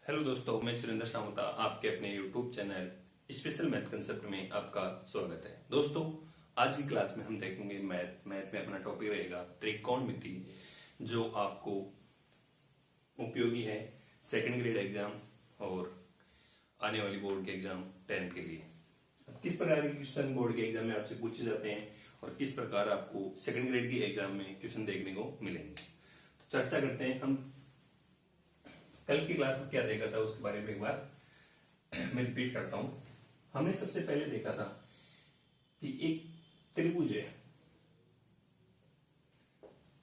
Hello दोस्तों, मैं सुरेंद्र सामुता आपके अपने YouTube channel special math concept में आपका स्वागत है। दोस्तों, आज की क्लास में हम देखेंगे मैथ में अपना टॉपिक रहेगा त्रिकोणमिति, जो आपको उपयोगी है सेकंड ग्रेड एग्जाम और आने वाली बोर्ड के एग्जाम 10th के लिए। किस प्रकार के क्वेश्चन बोर्ड के एग्जाम में आपसे पूछे जाते हैं और किस प्रकार आपको सेकंड ग्रेड की एग्जाम में क्वेश्चन देखने को मिलेंगे, तो चर्चा करते हैं। हम कल की क्लास में क्या देखा था उसके बारे में एक बार मैं रिपीट करता हूं। हमने सबसे पहले देखा था कि एक त्रिभुज है,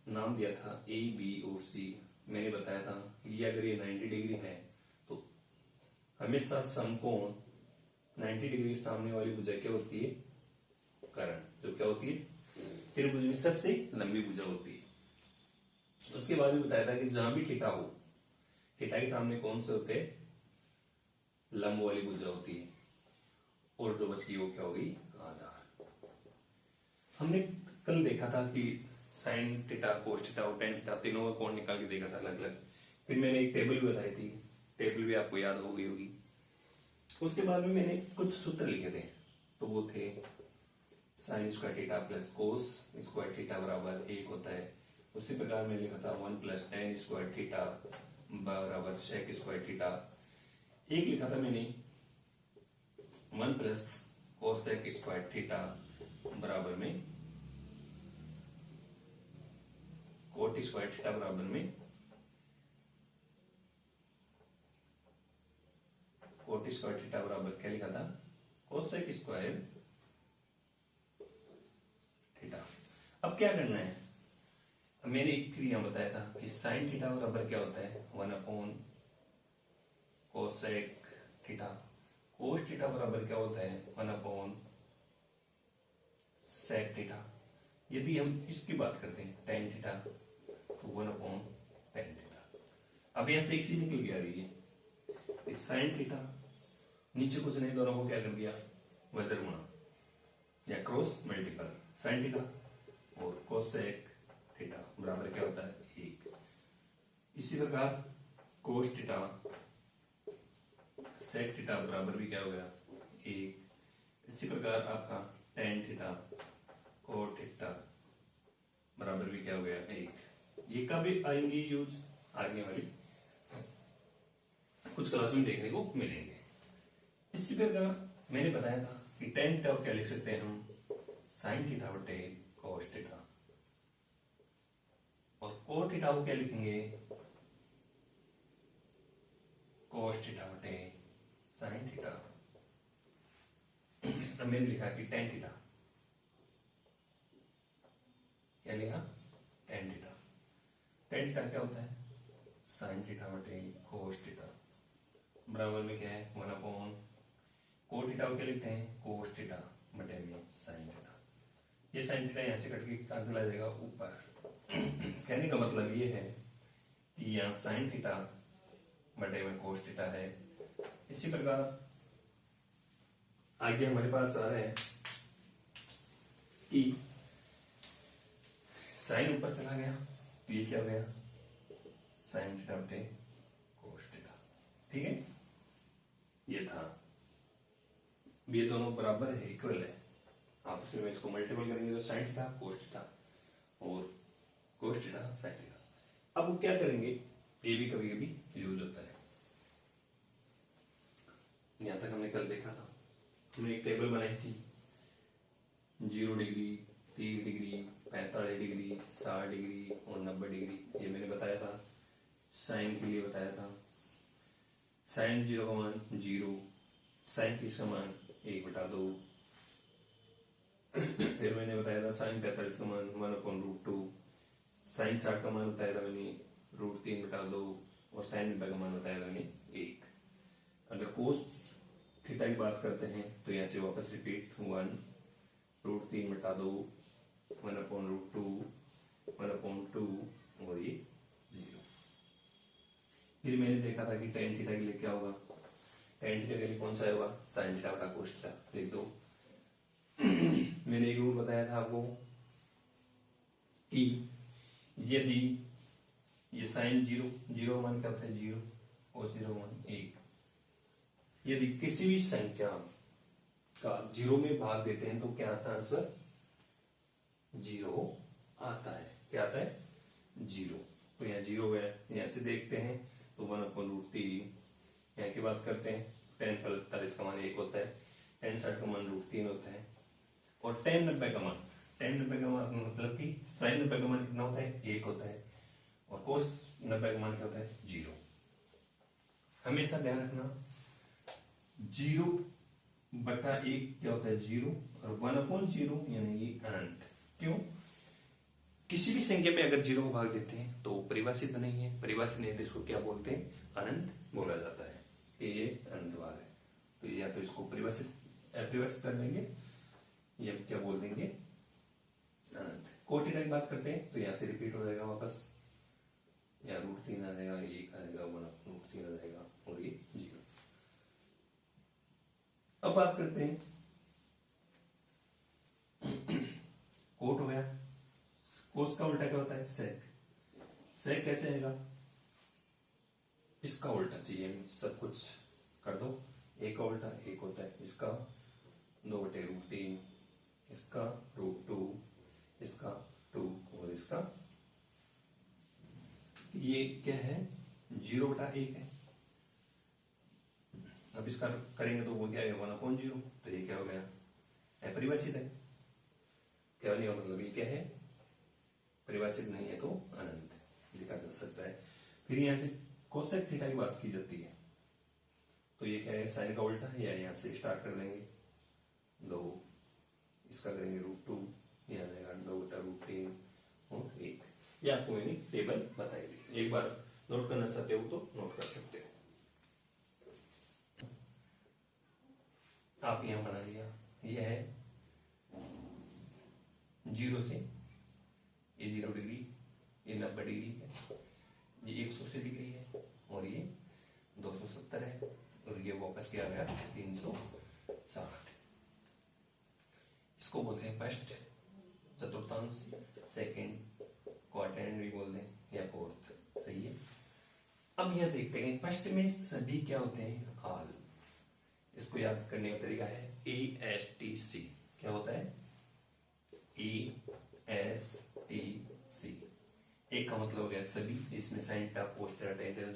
नाम दिया था ए बी और सी। मैंने बताया था कि अगर ये 90 डिग्री है तो हमेशा समकोण 90 डिग्री सामने वाली भुजा क्या होती है, कर्ण, जो क्या होती है त्रिभुज में सबसे लंबी भुजा होती है। उसके बाद भी बताया था कि जहां भी थीटा हो, थीटा के सामने कौन से होते हैं, लंब वाली भुजा होती है, और जो बची वो क्या होगी, आधार। हमने कल देखा था कि साइन थीटा, कोस थीटा और टेन थीटा तीनों का कोण निकाल के देखा था अलग अलग। फिर मैंने एक टेबल भी बताई थी, टेबल भी आपको याद हो गई होगी। उसके बाद में मैंने कुछ सूत्र लिखे थे, तो वो थे sine square theta plus cos square theta बराबर 1 होता है। उसी प्रकार में लिखा था 1 प्लस टेन स्क्वायर थीटा बराबर सेक स्क्वायर थीटा। एक लिखा था मैंने 1 प्लस कोसेक स्क्वायर थीटा बराबर में कोट स्क्वायर थीटा बराबर में कोट स्क्वायर थीटा बराबर क्या लिखा था, कोसेक स्क्वायर थीटा। अब क्या करना है, मैंने एक क्रिया बताया था कि साइन थीटा बराबर क्या होता है, 1 upon cosec theta. Cos theta बराबर क्या होता है, 1 अपॉन सेक थीटा। यदि हम इसकी बात करते हैं टेन थीटा, तो 1 अपॉन टेन थीटा। अब यहां से एक चीज निकल के आ रही है, साइन थीटा नीचे कुछ नहीं, दोनों को क्या कर दिया, वजन गुणा या क्रॉस मल्टीपल। साइन थीटा और कोसेक थीटा बराबर क्या होता है, 1। इसी प्रकार कोस थीटा सेक थीटा बराबर भी क्या हो गया, 1। इसी प्रकार आपका टेन थीटा कोट थीटा बराबर भी क्या हो गया, 1। ये कभी आएंगे यूज आगे वाली कुछ क्लास में देखने को मिलेंगे। इसी प्रकार मैंने बताया था कि टेन थीटा क्या लिख सकते हैं हम, साइन थीटा बटे कोस थीटा, और कोट थीटा को क्या लिखेंगे, कोस थीटा बटे साइन थीटा। तो मैंने लिखा कि टेन थीटा, क्या लिखा, टेन थीटा। टेन थीटा क्या होता है, साइन थीटा बटे कोस थीटा बराबर में क्या है, 1 अपॉन कोट थीटा को क्या लिखते हैं, कोस थीटा बटे में साइन थीटा। ये साइन थीटा यहां से कट के कहां चला जाएगा, ऊपर। कहने का मतलब ये है कि यहाँ साइन थीटा बटे में कोस थीटा है। इसी प्रकार आगे हमारे पास आ रहा है कि साइन ऊपर चला गया, तो ये क्या हो गया, साइन थीटा बटे कोस थीटा। ठीक है, ये था। ये दोनों बराबर है, इक्वल है, आपस में इसको मल्टीपल करेंगे तो साइन थीटा कोस थीटा और कोस थीटा साइन थीटा। अब क्या करेंगे, ये भी कभी कभी यूज होता है। यहां तक हमने कल देखा था, हमने एक टेबल बनाई थी 0 डिग्री, 30 डिग्री, 45 डिग्री, 60 डिग्री और 90 डिग्री। ये मैंने बताया था, साइन के लिए बताया था। साइन 0 का मान 0, साइन 30 का मान 1/2। फिर मैंने बताया था साइन 45 का मान 1/√2, साइन 60 का मान बताया था मैंने √3/2 और साइन 90 का मान बताया था मैंने 1। अगर कोस थीटा की बात करते हैं तो यहां से वापस रिपीट 1 √3/2 1/√2 1/2 और ये 0। फिर मैंने देखा था कि टेन थीटा के लिए क्या होगा, टेन थीटा के लिए कौन सा होगा, साइन थीटा बटा कोस थीटा। देख दो मैंने एक रूल बताया था आपको कि यदि ये साइन 0 मान क्या होता है, 0, और 0 1। यदि किसी भी संख्या का 0 में भाग देते हैं तो क्या आता है आंसर? 0 आता है। क्या आता है? 0। तो यहाँ 0 है, यहाँ से देखते हैं तो 1/√3। यहाँ की बात करते हैं, 10 + 45 का मान 1 होता है, 10 60 का मान √3 होता है, और 10 90 का मान, 10 90 का मान मतलब कि sin 90 का मान कितना होता है? 1 होता है, और cos 90 का मान क्या होता है? 0। हमेशा ध्यान रखना 0/1 क्या होता है? 0, और 1/0 यानी कि अनंत। क्यों? किसी भी संख्या में अगर 0 को भाग देते हैं तो परिभाषित नहीं है, परिभाषित नहीं है तो इसको क्या बोलते हैं? अनंत बोला जाता है। ये अनंत भाग है। तो या तो इसको अपरिभाषित कर देंगे, या क्या बोल देंगे? अनंत। कोटि की बात करते हैं तो यहाँ से रिपीट हो जाएगा वापस, या √3 आ जाएगा, 1 आ जाएगा, 1/√3 आ जाएगा, और ये 0। अब बात करते हैं कोट हो गया। कोस का उल्टा क्या होता है? सेक। सेक कैसे आएगा? इसका उल्टा चाहिए, सब कुछ कर दो। 1 का उल्टा 1 होता है, इसका 2/√3, इसका √2, इसका 2, और इसका ये क्या है? 0/1 है। अब इसका करेंगे तो वो क्या है? 1/0। तो ये क्या हो गया? अपरिभाषित है। क्या नहीं होगा? मतलब ये क्या है? परिभाषित नहीं है तो अनंत लिखा जा सकता है। फिर यहाँ से कोसेक थीटा की बात की जाती है तो ये क्या है? साइन का उल्टा है, या यहाँ से स्टार्ट कर देंगे 2, इसका करेंगे √2, ये आ जाएगा 2/√3 और 1। ये आपको मैंने टेबल बताई थी, एक बार नोट करना चाहते हो तो नोट कर सकते हो। आप यहां बना लिया, यह है 0 से ये 0 डिग्री, ये 90 डिग्री है, ये 180 डिग्री है, और ये 270 है, और ये वापस क्या आ गया? 360। इसको बोलते हैं फर्स्ट चतुर्थांश, सेकंड क्वाड्रेंट भी बोल दें, या फोर्थ। सही है। अब यह देखते हैं फर्स्ट में सभी क्या होते हैं? आल। इसको याद करने का तरीका है ASTC। क्या होता है? ASTC। एक का मतलब हो गया सभी, इसमें sine theta, cos theta, tan theta,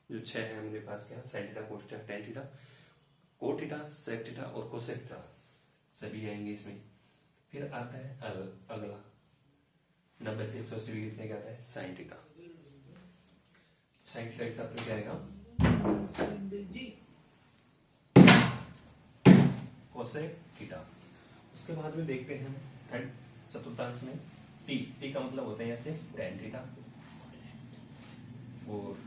जो 6 है मेरे पास, क्या? Sine theta, cos theta, tan theta, cot theta, sec theta और कोसेक थीटा, सभी आएंगे इसमें। फिर आता है अगला 90 से 180 डिग्री क्या आता है? Sine theta. साइन थीटा के साथ में क्या आएगा? Cosec theta. उसके बाद में देखते हैं थर्ड चतुर्थांश में टी का मतलब होता है यहाँ से टेन थीटा, और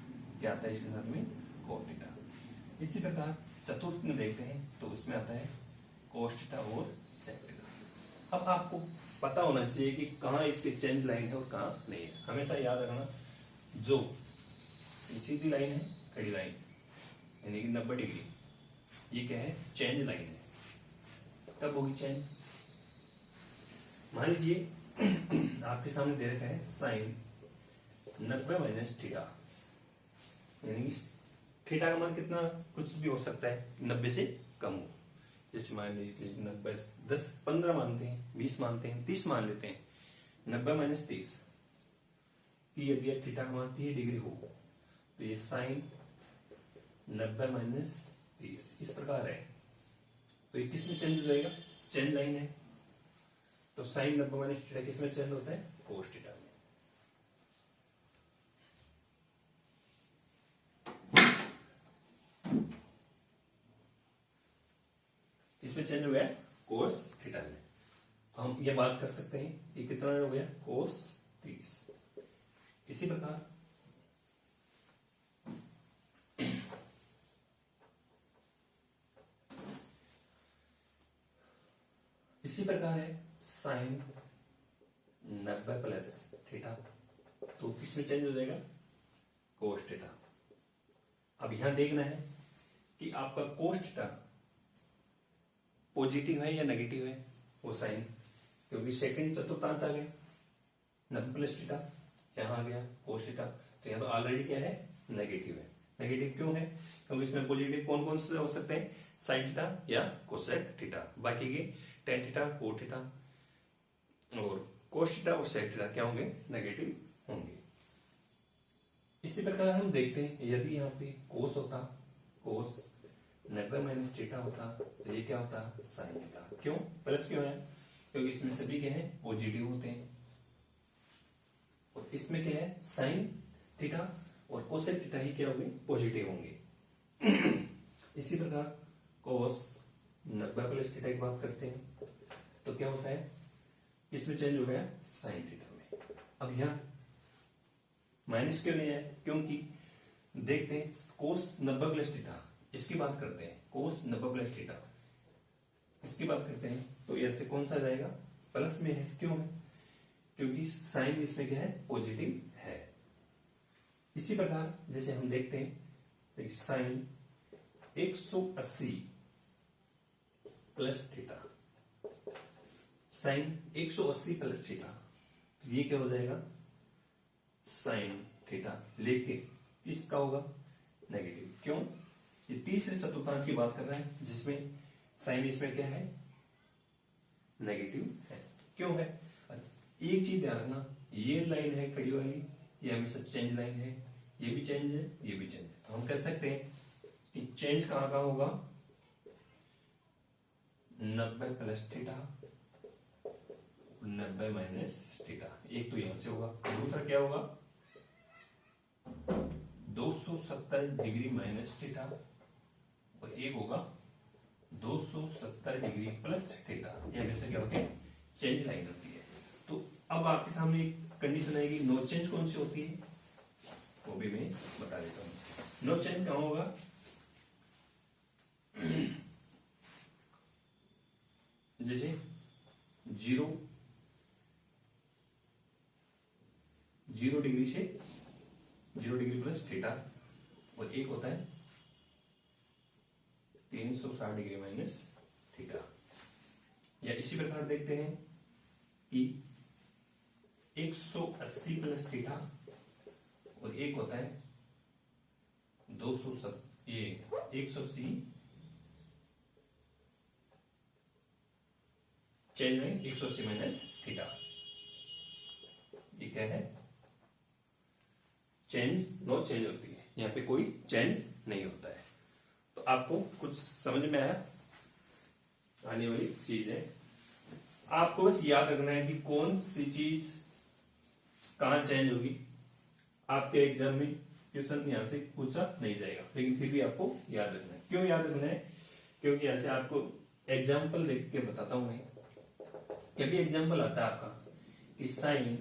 क्या आता है इसके साथ में? Cos theta. इसी प्रकार चतुर्थ में देखते हैं तो उसमें आता है कोस थीटा और सेक थीटा। अब आपको पता होना चाहिए कि कहाँ इसके चेंज लाइन है और कहाँ नहीं है। हमेशा याद रखना, जो सीधी लाइन है, खड़ी लाइन यानी कि 90 डिग्री, ये क्या है? चेंज लाइन है। तब होगी चेंज। मान लीजिए आपके सामने दे रखा है साइन 90 - थीटा, यानी थीटा का मान कितना? कुछ भी हो सकता है, 90 से कम हो। जैसे मान लीजिए 90, 10 15 मानते हैं, 20 मानते हैं, 30 मान लेते हैं। 90 - 30 की यदि थीटा का मान 30 डिग्री हो तो ये साइन 90 - 30 इस प्रकार है। तो ये किस में चेंज हो जाएगा? चेंज लाइन है। तो साइन 90 - थीटा किस में चेंज होता है? कोस थीटा में। इसमें चेंज हो गया कोस थीटा में। तो हम ये बात कर सकते हैं कि कितना हो गया? कोस 30। इसी प्रकार है साइन 90 + थीटा, तो किसमें चेंज हो जाएगा? Cos theta. अब यहां देखना है कि आपका कोस थीटा पॉजिटिव है या नेगेटिव है वो साइन, क्योंकि सेकंड चतुर्थांश आ गया 90 + थीटा, यहां आ गया कोस थीटा, तो यहां तो ऑलरेडी क्या है? नेगेटिव है। नेगेटिव क्यों है? क्योंकि इसमें पॉजिटिव कौन कौन से हो सकते हैं, साइन थीटा या कोसेक थीटा। बाकी के टेन थीटा, कोट थीटा और कोस थीटा और सेक थीटा क्या होंगे, नेगेटिव होंगे। इसी प्रकार हम देखते हैं यदि यहाँ पे कोस होता, कोस 90 माइनस थीटा होता तो ये क्या होता, साइन थीटा। क्यों प्लस क्यों है? क्योंकि इसमें सभी क्या है, पॉजिटिव होते हैं और इसमें क्या है, साइन थीटा और कोसेक थीटा ही क्या होंगे, पॉजिटिव होंगे। इसी प्रकार कोस 90 प्लस थीटा की बात करते हैं तो क्या होता है, इसमें चेंज हो गया साइन थीटा में। अब यहां माइनस क्यों नहीं है? क्योंकि देखते हैं कोस 90 प्लस थीटा, इसकी बात करते हैं, कोस 90 प्लस थीटा इसकी बात करते हैं तो यहां से कौन सा जाएगा, प्लस में है। क्यों है? क्योंकि साइन इसमें क्या है, पॉजिटिव है। इसी प्रकार जैसे हम देखते हैं sine 180 plus theta, sine 180 plus theta, तो ये क्या हो जाएगा, साइन थीटा, लेकिन इसका होगा नेगेटिव। क्यों? ये तीसरे चतुर्थांश की बात कर रहे हैं जिसमें साइन इसमें क्या है, नेगेटिव है। क्यों है? एक चीज ध्यान रखना, ये लाइन है खड़ी वाली, ये हमेशा चेंज लाइन है, ये भी चेंज है, ये भी चेंज है। तो हम कह सकते हैं कि चेंज कहां कहां होगा, 90 प्लस थीटा, 90 माइनस थीटा। एक तो यहां से होगा, दूसरा क्या होगा, 270 डिग्री माइनस थीटा और एक होगा 270 डिग्री प्लस थीटा। ये हमेशा क्या होती है, चेंज लाइन होती है। तो अब आपके सामने एक कंडीशन आएगी, नो चेंज कौन सी होती है, वो भी मैं बता देता हूं। नो चेंज कहां होगा, जैसे 0 डिग्री से 0 डिग्री प्लस थीटा और एक होता है 360 डिग्री माइनस थीटा। या इसी प्रकार देखते हैं कि 180 प्लस थीटा और एक होता है 180 चेंज में 180 माइनस थीटा। ये क्या है, चेंज, नो चेंज होती है, यहां पे कोई चेंज नहीं होता है। तो आपको कुछ समझ में आया, आने वाली चीज है, आपको बस याद रखना है कि कौन सी चीज कहां चेंज होगी। आपके एग्जाम में क्वेश्चन यहां से पूछा नहीं जाएगा, लेकिन फिर भी आपको याद रखना है। क्यों याद रखना है? क्योंकि यहां से आपको एग्जाम्पल देख के बताता हूं मैं। कभी एग्जाम्पल आता है आपका कि sine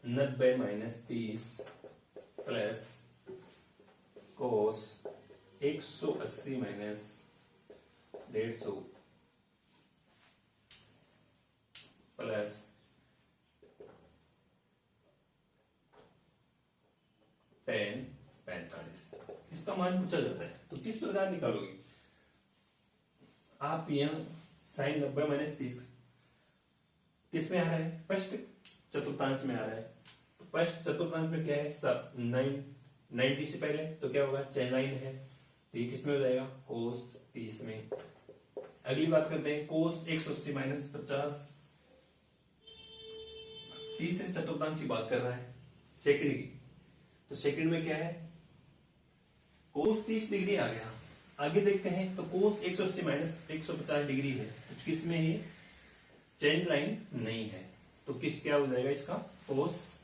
90 minus 30 plus cos 180 minus 150 plus 10/45, इसका मान पूछा जाता है। तो किस प्रकार निकालोगे आप? यहां साइन 90 माइनस 30 किस में आ रहा है, फर्स्ट चतुर्थांश में आ रहा है। तो फर्स्ट चतुर्थांश में क्या है, सब 90 से पहले तो क्या होगा, चेन लाइन है, तो ये किस में हो जाएगा, कोस 30 में। अगली बात करते हैं, कोस 180 माइनस 50, तीसरे चतुर्थांश की बात कर रहा है, सेकंड की। तो सेकंड में क्या है, कोस 30 डिग्री आ गया। आगे देखते हैं तो कोस 180 माइनस 150 डिग्री है, तो किसमें ही चेंज लाइन नहीं है, तो किस क्या हो जाएगा इसका, कोस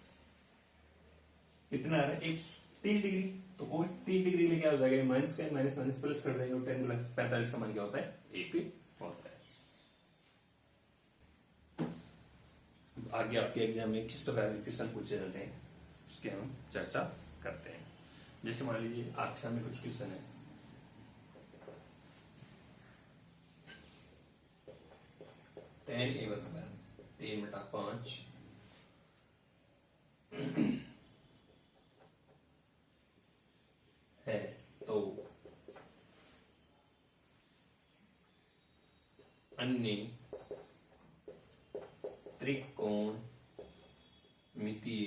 कितना आ रहा है, 30 डिग्री, तो कोस 30 डिग्री में क्या हो जाएगा, माइनस का माइनस माइनस प्लस कर देंगे, 10 प्लस 45 का मान क्या होता है, 1 होता है। आगे आपके एग्जाम में किस प्रकार के क्वेश्चन पूछे जाते हैं उसकी हम चर्चा करते हैं। जैसे मान लीजिए आपके सामने कुछ क्वेश्चन है, tan a बराबर 3/5 है, तो अन्य त्रिकोण मितीय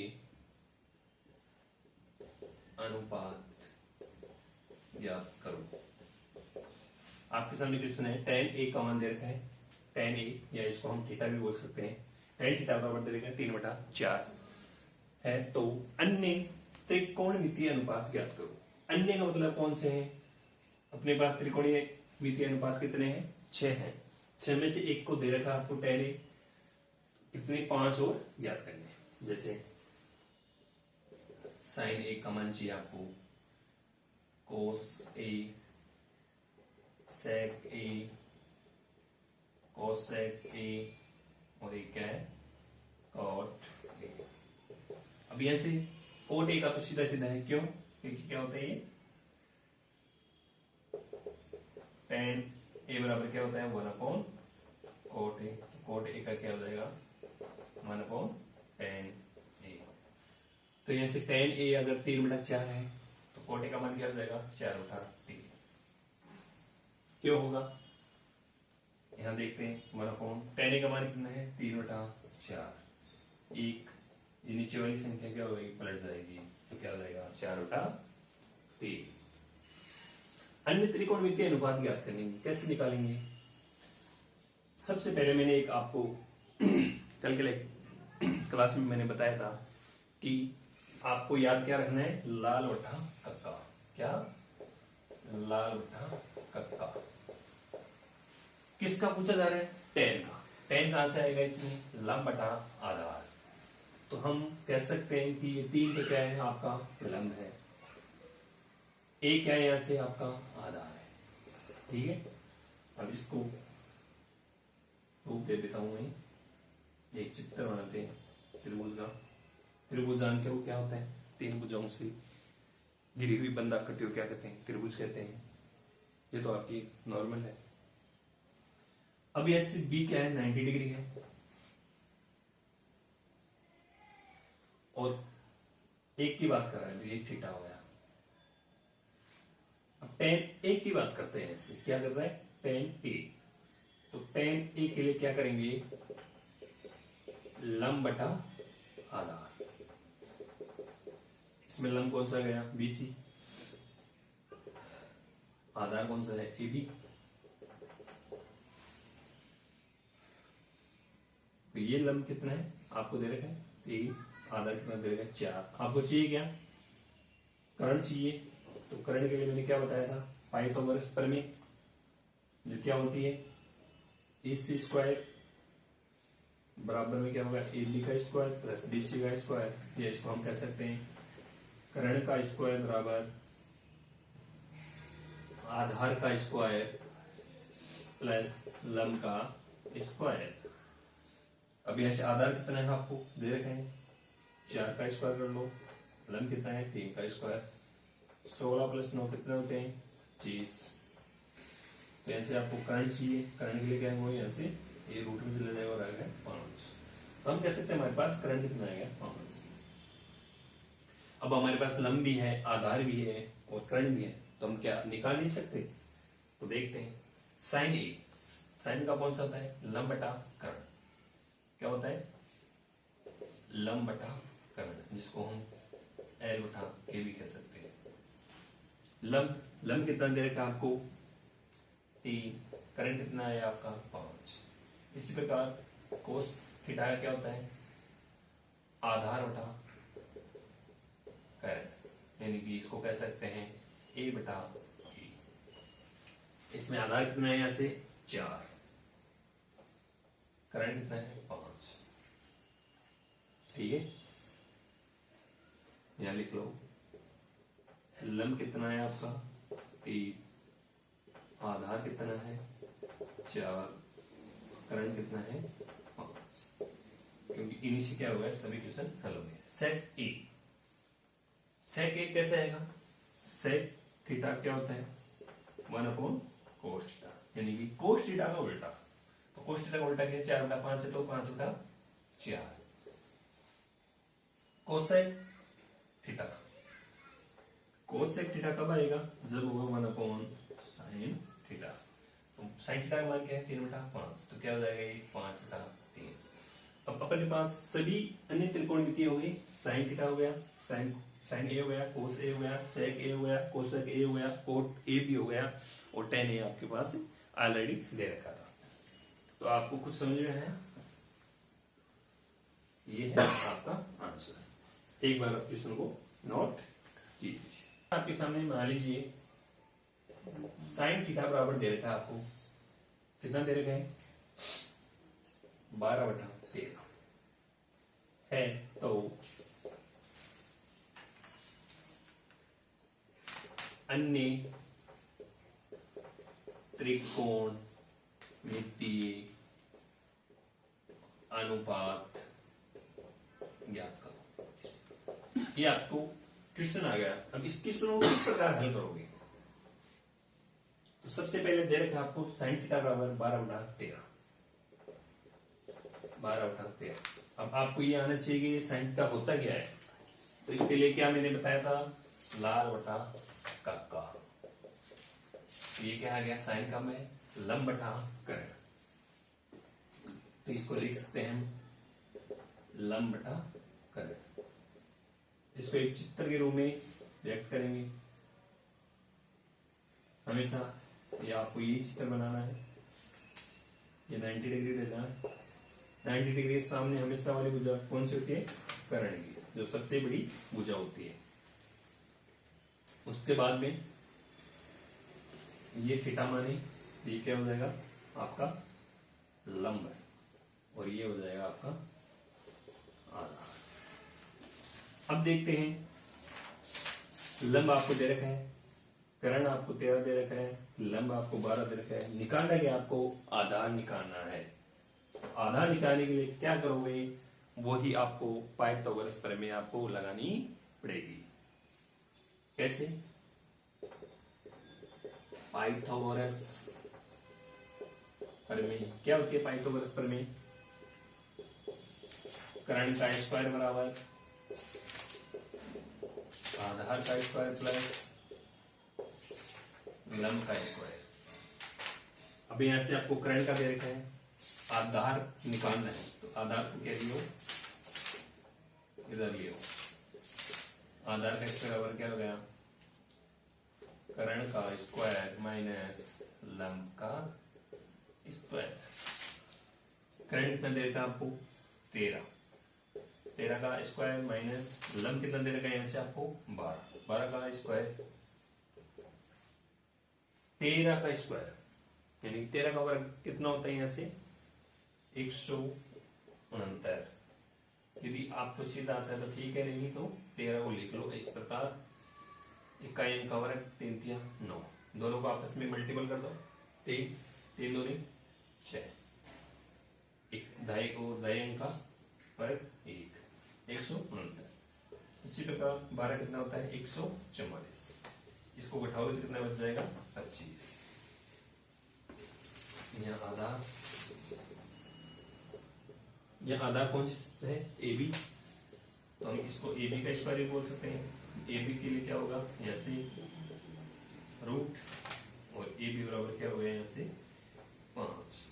अनुपात ज्ञात करो। आपके सामने क्वेश्चन है tan a का मान दे रखा है, tan a या इसको हम थीटा भी बोल सकते हैं, tan थीटा बराबर दे रखा है 3/4 है। तो अन्य त्रिकोणमितीय अनुपात ज्ञात करो। अन्य का मतलब कौन से हैं? अपने पास त्रिकोणीय मितीय अनुपात कितने हैं? 6 हैं। 6 में से एक को दे रखा आपको tan a, कितने 5 और ज्ञात करने हैं। जैसे sin a का मान चाहिए आपको, cos a, sec a, cosec a और एक क्या है cot a। अब यहां से cot a का तो सीधा सीधा है, क्यों? क्योंकि क्या होता है ये tan a बराबर क्या होता है 1/cot a। cot a का क्या हो जाएगा 1/tan a। तो यहां से tan a अगर 3/4 है तो cot a का मान क्या हो जाएगा 4/3। क्यों होगा यहां देखते हैं 1/tan a का मान कितना है 3/4। एक ये नीचे वाली संख्या क्या होगी पलट जाएगी, तो क्या हो जाएगा 4/3। अन्य त्रिकोणमितीय अनुपात ज्ञात करने में कैसे निकालेंगे? सबसे पहले मैंने एक आपको कल के क्लास में मैंने बताया था कि आपको याद क्या रखना है, लाल बटा कक्का। क्या? लाल बटा कक्का। किसका पूछा जा रहा है? tan का। tan कहां से आएगा इसमें? लंब बटा आधार। तो हम कह सकते हैं कि ये 3 पे क्या है आपका लंब है, a क्या है यहां से आपका आधार है। ठीक है, अब इसको रूप दे देता हूं मैं, एक चित्र बनाते हैं त्रिभुज का। त्रिभुज जान के वो क्या होता है? 3 भुजाओं से घिरी हुई बंधाकृति को क्या कहते हैं? त्रिभुज कहते हैं। ये तो आपकी नॉर्मल है। अब ये से बी क्या है 90 डिग्री है, और एक की बात कर रहा है तो एक थीटा हो गया। अब tan a की बात करते हैं, इससे क्या कर रहा है tan a। तो tan a के लिए क्या करेंगे, लंब बटा आधार। इसमें लंब कौन सा गया BC, आधार कौन सा है AB। तो ये लंब कितना है आपको दे रखा है 3, आधार कितना दे रखा है 4। आपको चाहिए क्या? कर्ण चाहिए। तो कर्ण के लिए मैंने क्या बताया था, पाइथागोरस प्रमेय, जो क्या होती है AC स्क्वायर बराबर में क्या होगा AB का स्क्वायर प्लस BC का स्क्वायर। या इसको हम कह सकते हैं कर्ण का स्क्वायर बराबर आधार का स्क्वायर प्लस लंब का स्क्वायर। अब यहां से आधार कितना है आपको दे रखे हैं 4 का स्क्वायर कर लो, लंब कितना है 3 का स्क्वायर। 16 + 9 कितने होते हैं 25। तो ऐसे आपको कर्ण चाहिए, कर्ण के लिए क्या है यहाँ से ये रूट में चला जाएगा और आएगा 5। तो हम कह सकते हैं हमारे पास कर्ण कितना आएगा 5। अब हमारे पास लंब भी है, आधार भी है और कर्ण भी है, तो हम क्या निकाल नहीं सकते? तो देखते हैं sin a, sin का कौन सा होता है लंब बटा कर्ण। क्या होता है लंब बटा कर्ण, जिसको हम L बटा K भी कह सकते हैं। लंब कितना दे रखा है आपको 3, कर्ण कितना है आपका 5। इसी प्रकार कोस थीटा क्या होता है आधार बटा कर्ण, यानी कि इसको कह सकते हैं A बटा E। इसमें आधार कितना है यहां से 4, कर्ण कितना है 5। ठीक है, यहां लिख लो लंब कितना है आपका 3, आधार कितना है 4, कर्ण कितना है 5। क्योंकि इन्हीं से क्या होगा सभी क्वेश्चन हल हो गए। सेक ए, सेक ए कैसे आएगा? सेक थीटा क्या होता है 1/cos थीटा, यानी कि cos थीटा का उल्टा। तो cos थीटा का उल्टा क्या है 4/5 है, तो 5/4। कोसेक थीटा, कोसेक थीटा कब आएगा जब होगा 1/sin थीटा। तो sin थीटा का मान क्या है 3/5, तो क्या हो जाएगा ये 5/3। अब अपने पास सभी अन्य त्रिकोणमितीय हो गई, sin थीटा हो गया, sin साइन ए हो गया, कोस ए हो गया, सेक ए हो गया, कोसेक ए हो गया, कोट ए भी हो गया और टेन ए आपके पास ऑलरेडी दे रखा था। तो आपको कुछ समझ में है, ये है आपका आंसर। एक बार क्वेश्चन को नोट कीजिए। आपके सामने मान लीजिए साइन थीटा बराबर दे रखा है आपको, कितना दे रखा है 12/13 है। तो अन्य त्रिकोणमितीय अनुपात ज्ञात करो। ये आपको क्वेश्चन आ गया। अब इस क्वेश्चन को किस प्रकार हल करोगे? तो सबसे पहले दे रखा आपको साइन थीटा बराबर 12/13। अब आपको ये आना चाहिए कि साइन थीटा होता क्या है। तो इसके लिए क्या मैंने बताया था, लाल बटा काका। ये क्या आ गया, साइन का में लंब बटा कर्ण। तो इसको लिख सकते हैं हम लंब बटा कर्ण। इसको एक चित्र के रूप में व्यक्त करेंगे। हमेशा ये आपको ये चित्र बनाना है। ये 90 डिग्री देना है। 90 डिग्री के सामने हमेशा वाली भुजा कौन सी होती है, कर्ण की, जो सबसे बड़ी भुजा होती है। उसके बाद में ये थीटा माने ये क्या हो जाएगा आपका लंब, और ये हो जाएगा आपका आधार। अब देखते हैं, लंब आपको दे रखा है, कर्ण आपको 13 दे रखा है, लंब आपको 12 दे रखा है। निकालना क्या, आपको आधार निकालना है। आधार निकालने के लिए क्या करोगे, वही आपको पाइथागोरस प्रमेय आपको लगानी पड़ेगी। कैसे? पाइथागोरस प्रमेय क्या होती है? पाइथागोरस प्रमेय, कर्ण का स्क्वायर बराबर आधार का स्क्वायर प्लस लंब का स्क्वायर। अब यहां से आपको कर्ण का दे रखा है, आधार निकालना है। तो आधार को क्या लियो, इधर लियो। आधार का स्क्वायर बराबर क्या हो गया, कर्ण का स्क्वायर माइनस लंब का स्क्वायर। कर्ण कितना दे रखा आपको 13, 13 का स्क्वायर माइनस लंब कितना दे रखा है यहां से आपको 12, 12 का स्क्वायर 13 का स्क्वायर, यानी 13 का वर्ग कितना होता है यहां से 169। यदि आपको सीधा आता है तो ठीक है, नहीं तो 13 को लिख लो इस प्रकार। इक्यावन का वर्ग 3 तिया 9, दोनों को आपस में मल्टीपल कर दो। 3 3 दूनी 6, दाई को दाई अंक का वर्ग 169। इसी प्रकार 12 कितना होता है 144। इसको घटाओगे तो कितना बच जाएगा 25। यहाँ आधार, यहाँ आधार कौन सी है ए बी, तो हम इसको ए बी का स्क्वायर भी बोल सकते हैं। ए बी के लिए क्या होगा, यहाँ से रूट और ए बी बराबर क्या हो गया यहाँ से 5।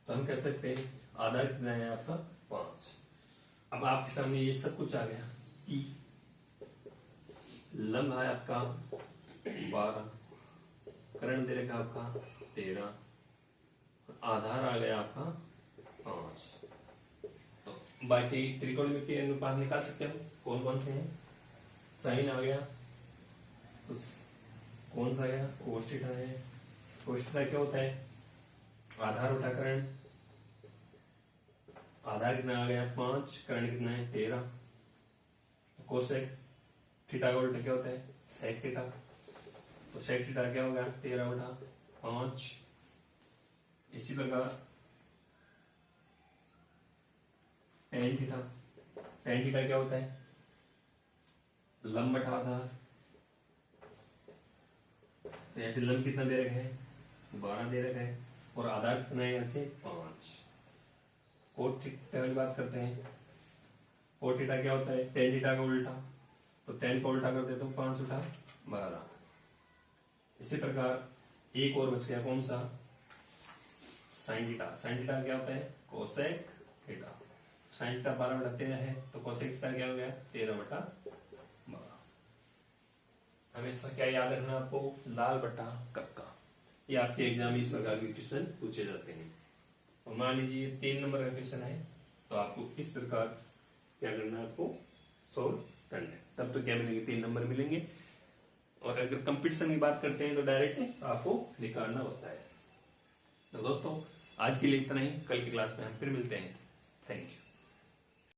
तो हम कह सकते हैं आधार कितना है आपका 5। अब आपके सामने ये सब कुछ आ गया कि लंब है आपका 12, कर्ण दे रखा आपका 13, आधार आ गया आपका 5। तो बाकी त्रिकोणमितीय अनुपात निकाल सकते हो, कौन कौन से हैं। साइन आ गया, तो कौन सा आ गया कोस थीटा है। कोस थीटा क्या होता है, आधार उठा कर्ण। आधार कितना आ गया 5, कर्ण कितना है 13। कोसेक थीटा का उल्टा क्या होता है सेक थीटा। तो सेक थीटा क्या होगा 13/5। इसी प्रकार टेन थीटा, टेन थीटा क्या होता है लंब बटा आधार। तो ऐसे लंब कितना दे रखा है 12 दे रखा है, और आधार कितना है यहाँ से 5। कोट थीटा की बात करते हैं। कोट थीटा क्या होता है टेन थीटा का उल्टा, तो 10 को उल्टा कर देता हूं 5 उठा 12। इसी प्रकार एक और बच गया कौन सा साइन थीटा। साइन थीटा क्या होता है कोसेक थीटा। साइन का 12/13 है तो कोसेक का क्या हो गया 13/12। हमेशा क्या याद रखना आपको, लाल बटा कक्का। ये आपके एग्जाम में इस प्रकार के क्वेश्चन पूछे जाते हैं। और मान लीजिए 3 नंबर का क्वेश्चन है तो आपको इस प्रकार क्या करना है, आपको सोल्व करना है। तब तो क्या मिलेंगे 3 नंबर मिलेंगे। और अगर कंपटीशन की बात करते हैं तो डायरेक्ट आपको निकालना होता है। तो दोस्तों आज के लिए इतना ही, कल की क्लास में हम फिर मिलते हैं। Thank you.